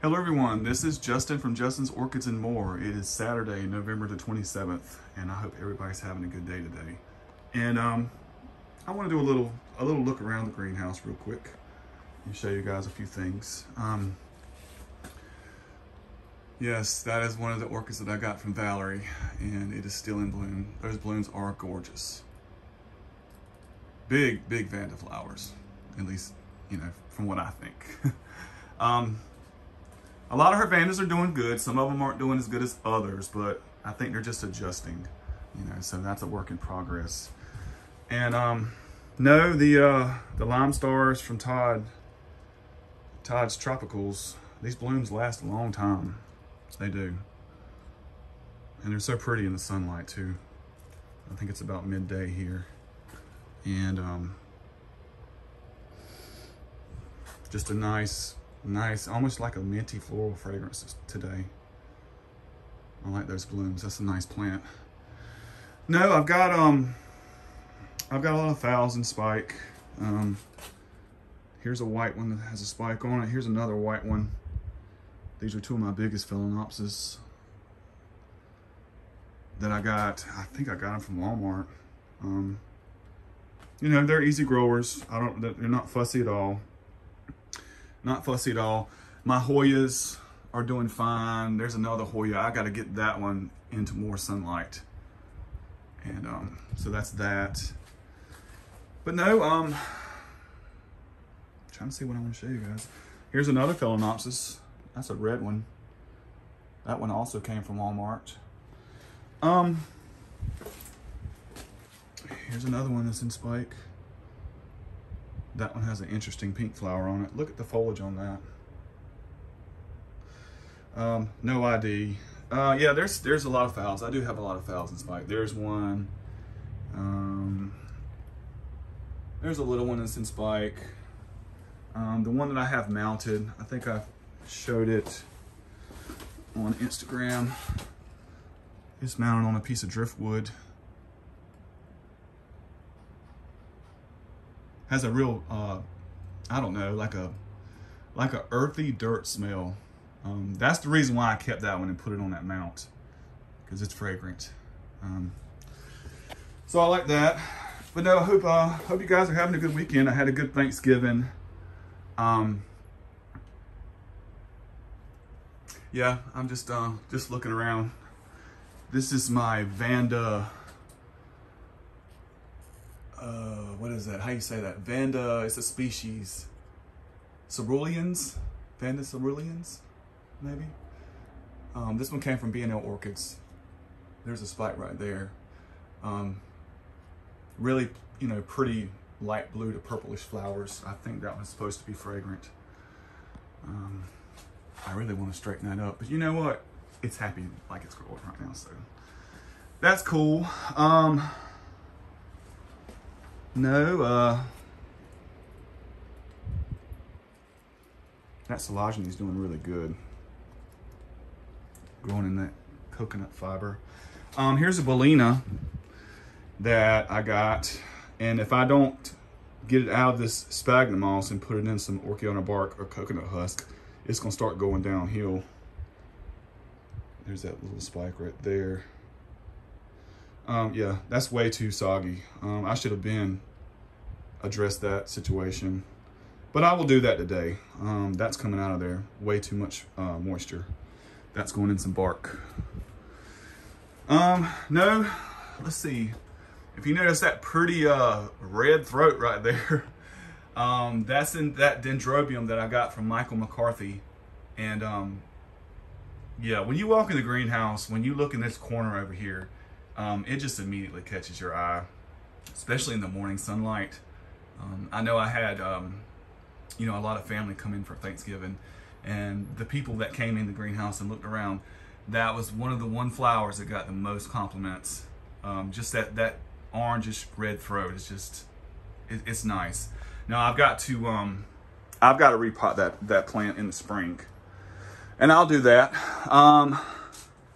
Hello everyone, this is Justin from Justin's Orchids and More. It is Saturday, November the 27th, and I hope everybody's having a good day today. And I want to do a little look around the greenhouse real quick and show you guys a few things. Yes, that is one of the orchids that I got from Valerie, and it is still in bloom. Those blooms are gorgeous. Big Vanda flowers, at least, you know, from what I think. A lot of her Vandas are doing good. Some of them aren't doing as good as others, but I think they're just adjusting, you know, so that's a work in progress. And no, the Lime Stars from Todd's Tropicals, these blooms last a long time. They do. And they're so pretty in the sunlight too. I think it's about midday here. And just a nice, almost like a minty floral fragrance today. I like those blooms. That's a nice plant. No, I've got a lot of phals in spike. Here's a white one that has a spike on it. Here's another white one. These are two of my biggest phalaenopsis that I got. I think I got them from Walmart. You know, they're easy growers. They're not fussy at all. Not fussy at all. My Hoyas are doing fine. There's another Hoya. I got to get that one into more sunlight. And so that's that. But no, trying to see what I want to show you guys. Here's another phalaenopsis. That's a red one. That one also came from Walmart. Here's another one that's in spike. That one has an interesting pink flower on it. Look at the foliage on that. No ID. Yeah, there's a lot of phals. I do have a lot of phals in spike. There's one. There's a little one that's in spike. The one that I have mounted, I think I showed it on Instagram. It's mounted on a piece of driftwood. Has a real, I don't know, like a earthy dirt smell. That's the reason why I kept that one and put it on that mount, because it's fragrant. So I like that. But no, I hope you guys are having a good weekend. I had a good Thanksgiving. Yeah, I'm just looking around. This is my Vanda. What is that? How you say that? Vanda, it's a species. Ceruleans? Vanda ceruleans, maybe? This one came from B&L Orchids. There's a spike right there. Really, you know, pretty light blue to purplish flowers. I think that one's supposed to be fragrant. I really want to straighten that up, but you know what? It's happy like it's growing right now, so that's cool. No, that Silagene is doing really good. Growing in that coconut fiber. Here's a Bellina that I got, and if I don't get it out of this sphagnum moss and put it in some Orchiona bark or coconut husk, it's gonna start going downhill. There's that little spike right there. Yeah, that's way too soggy. I should have addressed that situation, but I will do that today. That's coming out of there. Way too much moisture. That's going in some bark. No, let's see. If you notice that pretty red throat right there, that's in that dendrobium that I got from Michael McCarthy. And yeah, when you walk in the greenhouse, when you look in this corner over here, it just immediately catches your eye, especially in the morning sunlight. I know I had, you know, a lot of family come in for Thanksgiving, and the people that came in the greenhouse and looked around, that was one of the flowers that got the most compliments. Just that orangish red throat is just, it's nice. Now I've got to repot that plant in the spring, and I'll do that.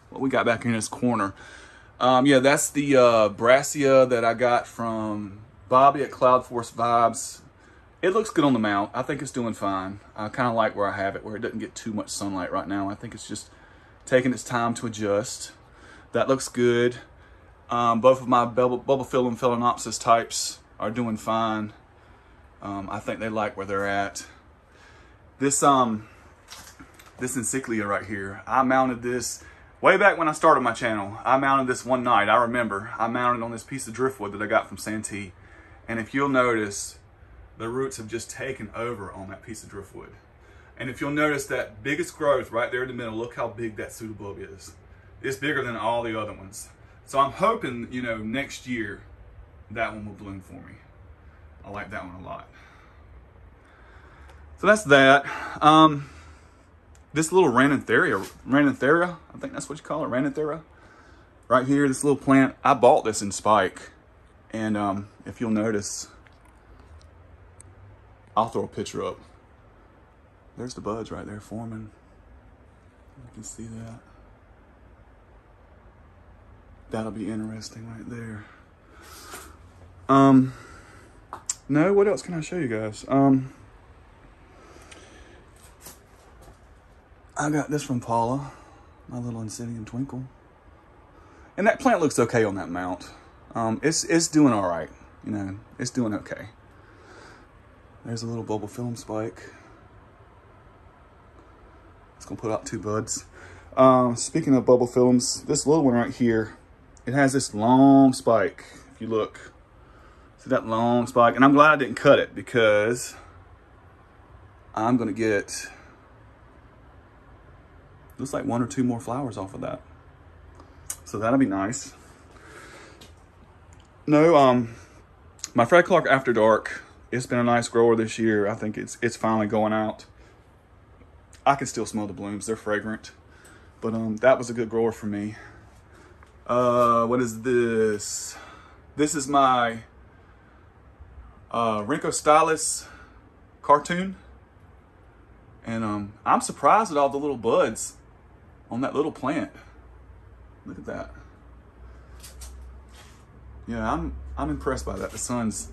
What we got back in this corner? Yeah, that's the Brassia that I got from Bobby at Cloud Force Vibes. it looks good on the mount. I think it's doing fine. I kind of like where I have it, where it doesn't get too much sunlight right now. I think it's just taking its time to adjust. That looks good. Both of my bulbophyllum phalaenopsis types are doing fine. I think they like where they're at. This encyclia right here, I mounted this way back when I started my channel. I mounted this one night. I remember I mounted on this piece of driftwood that I got from Santee. And if you'll notice, the roots have just taken over on that piece of driftwood. And if you'll notice that biggest growth right there in the middle, look how big that pseudobulb is. It's bigger than all the other ones. So I'm hoping, you know, next year that one will bloom for me. I like that one a lot. So that's that. This little Thera, I think that's what you call it, Thera. Right here, this little plant, I bought this in spike. And if you'll notice, I'll throw a picture up. There's the buds right there forming. You can see that. That'll be interesting right there. No, what else can I show you guys? I got this from Paula, my little Insidium Twinkle. And that plant looks okay on that mount. It's doing all right, you know, it's doing okay. There's a little bulbophyllum spike. It's gonna put out 2 buds. Speaking of bulbophyllums, this little one right here, it has this long spike. If you look, see that long spike? And I'm glad I didn't cut it because I'm gonna get, looks like 1 or 2 more flowers off of that. So that'll be nice. No, my Fred Clark After Dark, it's been a nice grower this year. I think it's finally going out. I can still smell the blooms, they're fragrant. But that was a good grower for me. What is this? This is my Rhynchostylus cartoon. And I'm surprised at all the little buds on that little plant. Look at that. Yeah, I'm impressed by that. The sun's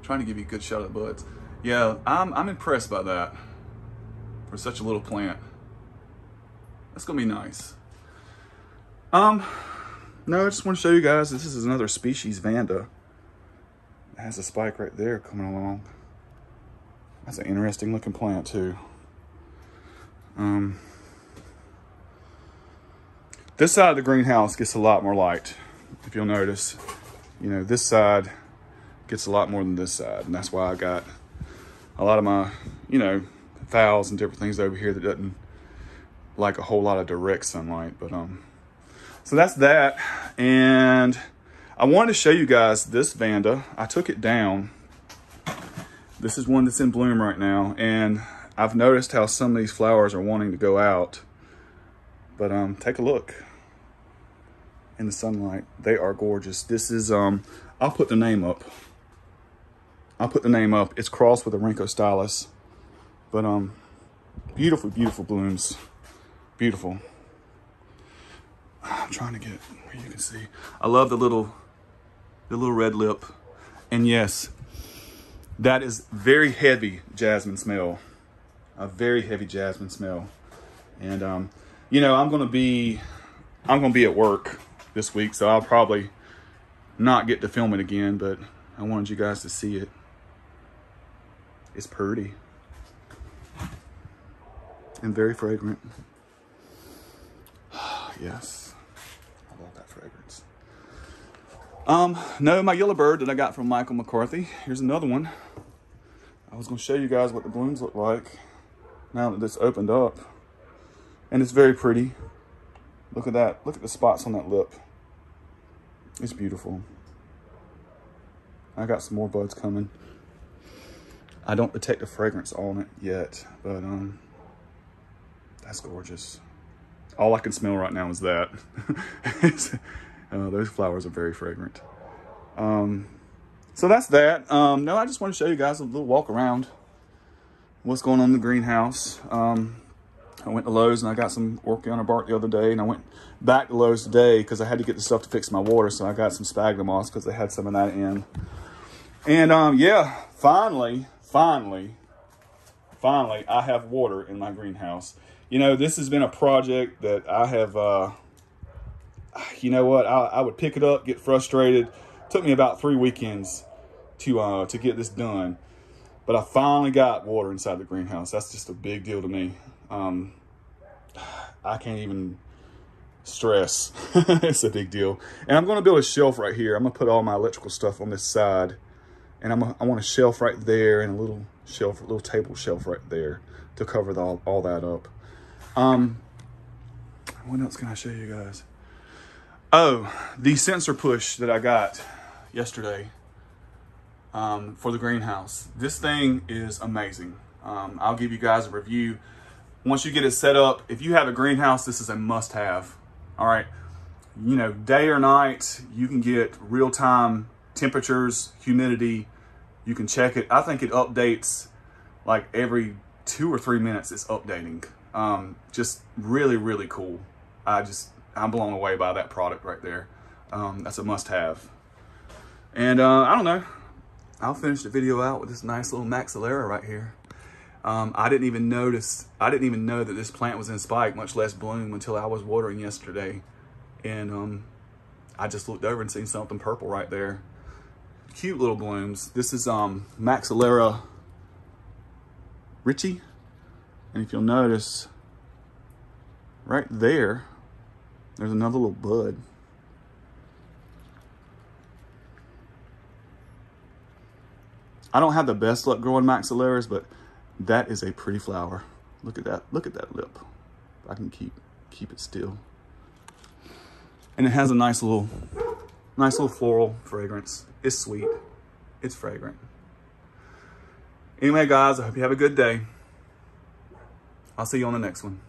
trying to give you a good shot of the buds. Yeah, I'm impressed by that for such a little plant. That's gonna be nice. No, I just want to show you guys, this is another species, Vanda. It has a spike right there coming along. That's an interesting looking plant too. This side of the greenhouse gets a lot more light. If you'll notice, you know, this side gets a lot more than this side. And that's why I got a lot of my, you know, phals and different things over here that doesn't like a whole lot of direct sunlight. But so that's that. And I wanted to show you guys this Vanda. I took it down. This is one that's in bloom right now, and I've noticed how some of these flowers are wanting to go out. But take a look in the sunlight. They are gorgeous. This is I'll put the name up. It's crossed with a Rhynchostylus. But beautiful, beautiful blooms. Beautiful. I'm trying to get where you can see. I love the little red lip. And yes, that is very heavy jasmine smell. A very heavy jasmine smell. And you know, I'm gonna be at work this week, so I'll probably not get to film it again, but I wanted you guys to see it. It's pretty and very fragrant. Yes, I love that fragrance. No, my yellow bird that I got from Michael McCarthy. Here's another one. I was gonna show you guys what the blooms look like now that this opened up. And it's very pretty. Look at that. Look at the spots on that lip. It's beautiful. I got some more buds coming. I don't detect a fragrance on it yet, but that's gorgeous. All I can smell right now is that. Those flowers are very fragrant. So that's that. No, I just want to show you guys a little walk around. What's going on in the greenhouse. I went to Lowe's and I got some Orchiana bark the other day, and I went back to Lowe's today because I had to get the stuff to fix my water, so I got some sphagnum moss because they had some of that in. And yeah, finally finally, I have water in my greenhouse. You know, this has been a project that I have, you know what, I would pick it up, get frustrated. Took me about 3 weekends to get this done. But I finally got water inside the greenhouse. That's just a big deal to me. I can't even stress. It's a big deal. And I'm going to build a shelf right here. I'm going to put all my electrical stuff on this side. And I want a shelf right there and a little shelf, a little table shelf right there to cover all that up. What else can I show you guys? Oh, the sensor push that I got yesterday for the greenhouse. This thing is amazing. I'll give you guys a review. Once you get it set up, if you have a greenhouse, this is a must-have. All right, you know, day or night, you can get real-time temperatures, humidity. You can check it. I think it updates like every 2 or 3 minutes. It's updating. Just really, really cool. I'm blown away by that product right there. That's a must-have. And I don't know. I'll finish the video out with this nice little Maxillera right here. I didn't even know that this plant was in spike, much less bloom, until I was watering yesterday. And I just looked over and seen something purple right there. Cute little blooms. This is Maxillera Richie. And if you'll notice, right there, there's another little bud. I don't have the best luck growing Maxilleras, but that is a pretty flower. Look at that. Look at that lip. I can keep it still. And it has a nice little floral fragrance. It's sweet. It's fragrant. Anyway, guys, I hope you have a good day. I'll see you on the next one.